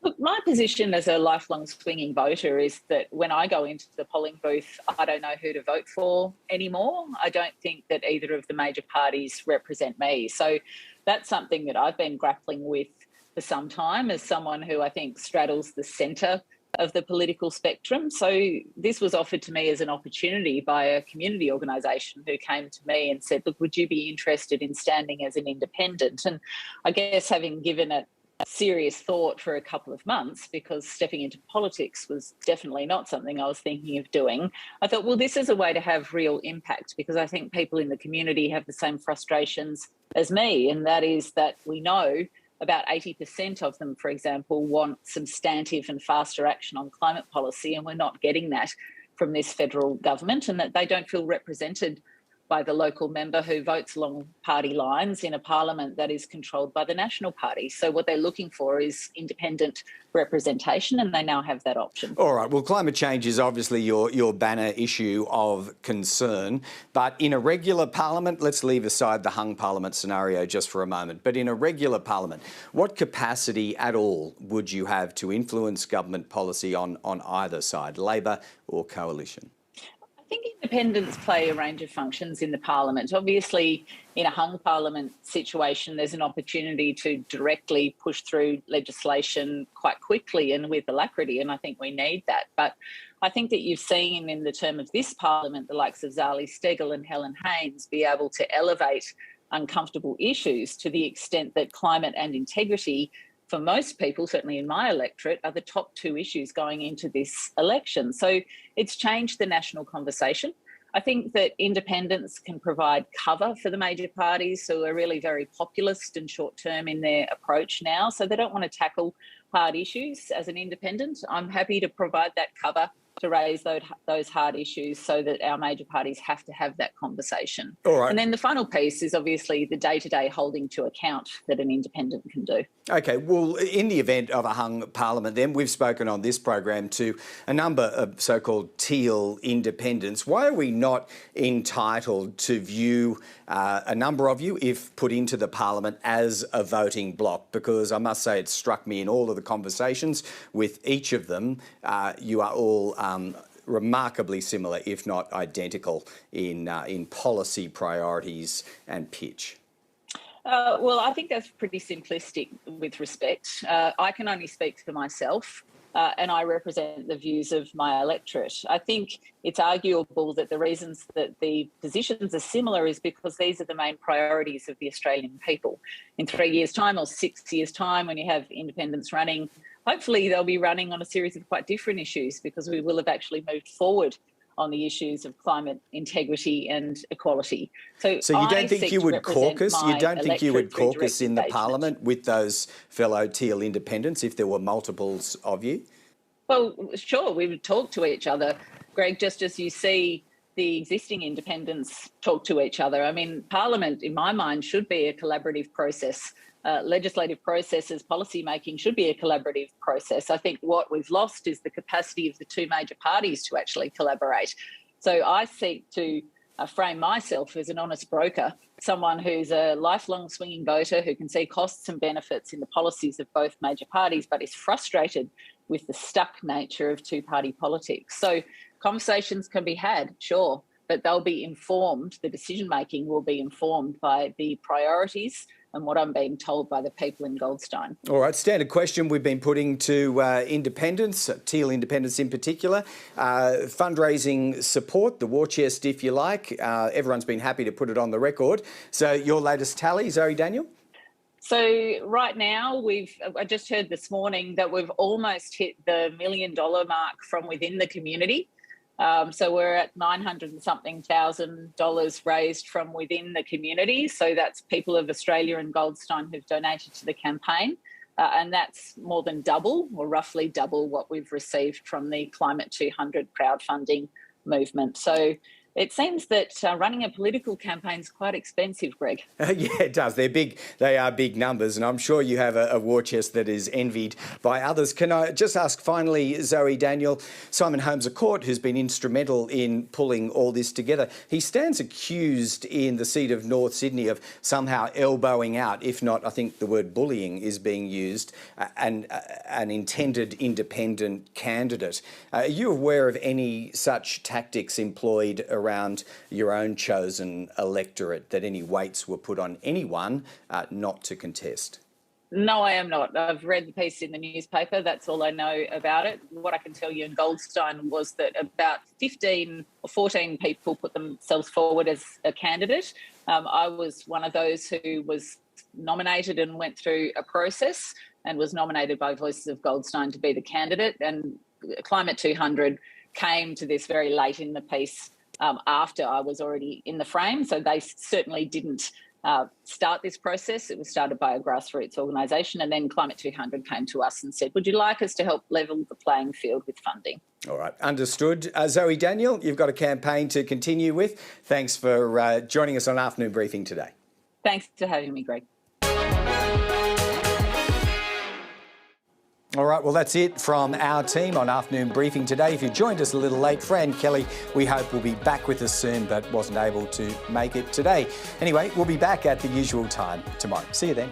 Look, my position as a lifelong swinging voter is that when I go into the polling booth, I don't know who to vote for anymore. I don't think that either of the major parties represent me. So that's something that I've been grappling with for some time as someone who I think straddles the centre of the political spectrum. So this was offered to me as an opportunity by a community organisation who came to me and said, look, would you be interested in standing as an independent? And I guess having given it serious thought for a couple of months, because stepping into politics was definitely not something I was thinking of doing, I thought, well, this is a way to have real impact, because I think people in the community have the same frustrations as me, and that is that we know about 80% of them, for example, want substantive and faster action on climate policy, and we're not getting that from this federal government, and that they don't feel represented by the local member who votes along party lines in a parliament that is controlled by the National Party. So what they're looking for is independent representation, and they now have that option. All right. Well, climate change is obviously your banner issue of concern. But in a regular parliament, let's leave aside the hung parliament scenario just for a moment, but in a regular parliament, what capacity at all would you have to influence government policy on either side, Labor or coalition? I think independents play a range of functions in the parliament. Obviously, in a hung parliament situation, there's an opportunity to directly push through legislation quite quickly and with alacrity, and I think we need that. But I think that you've seen in the term of this parliament the likes of Zali Steggall and Helen Haines be able to elevate uncomfortable issues to the extent that climate and integrity, for most people, certainly in my electorate, are the top two issues going into this election. So it's changed the national conversation. I think that independents can provide cover for the major parties who are really very populist and short-term in their approach now, so they don't want to tackle hard issues as an independent. I'm happy to provide that cover to raise those hard issues so that our major parties have to have that conversation. All right. And then the final piece is obviously the day-to-day holding to account that an independent can do. OK, well, in the event of a hung parliament, then we've spoken on this program to a number of so-called teal independents. Why are we not entitled to view a number of you, if put into the parliament, as a voting bloc? Because I must say it struck me in all of the conversations with each of them, you are all remarkably similar, if not identical, in policy priorities and pitch. Well, I think that's pretty simplistic with respect. I can only speak for myself and I represent the views of my electorate. I think it's arguable that the reasons that the positions are similar is because these are the main priorities of the Australian people. In 3 years' time or 6 years' time, when you have independents running, hopefully they'll be running on a series of quite different issues because we will have actually moved forward on the issues of climate integrity and equality. So you don't think you would caucus? You don't think you would caucus in the parliament with those fellow teal independents if there were multiples of you? Well, sure, we would talk to each other, Greg, just as you see the existing independents talk to each other. I mean, Parliament, in my mind, should be a collaborative process. Legislative processes, policy making should be a collaborative process. I think what we've lost is the capacity of the two major parties to actually collaborate. So I seek to frame myself as an honest broker, someone who's a lifelong swinging voter who can see costs and benefits in the policies of both major parties, but is frustrated with the stuck nature of two-party politics. So conversations can be had, sure, but they'll be informed, the decision-making will be informed by the priorities and what I'm being told by the people in Goldstein. All right, standard question we've been putting to independents, teal independents in particular. Fundraising support, the war chest, if you like. Everyone's been happy to put it on the record. So your latest tally, Zoe Daniel? So right now, I just heard this morning that we've almost hit the $1 million mark from within the community. So we're at $900 and something thousand raised from within the community. So that's people of Australia and Goldstein who've donated to the campaign. And that's more than double, or roughly double, what we've received from the Climate 200 crowdfunding movement. So it seems that running a political campaign is quite expensive, Greg. Yeah, it does. They're big. They are big numbers, and I'm sure you have a war chest that is envied by others. Can I just ask finally, Zoe Daniel, Simon Holmes à Court, who's been instrumental in pulling all this together, he stands accused in the seat of North Sydney of somehow elbowing out, if not, I think the word bullying is being used, an intended independent candidate. Are you aware of any such tactics employed around your own chosen electorate, that any weights were put on anyone not to contest? No, I am not. I've read the piece in the newspaper. That's all I know about it. What I can tell you in Goldstein was that about 15 or 14 people put themselves forward as a candidate. I was one of those who was nominated and went through a process and was nominated by Voices of Goldstein to be the candidate. And Climate 200 came to this very late in the piece after I was already in the frame. So they certainly didn't start this process. It was started by a grassroots organisation, and then Climate 200 came to us and said, would you like us to help level the playing field with funding? All right, understood. Zoe Daniel, you've got a campaign to continue with. Thanks for joining us on Afternoon Briefing today. Thanks for having me, Greg. All right, well, that's it from our team on Afternoon Briefing today. If you joined us a little late, Fran Kelly, we hope will be back with us soon, but wasn't able to make it today. Anyway, we'll be back at the usual time tomorrow. See you then.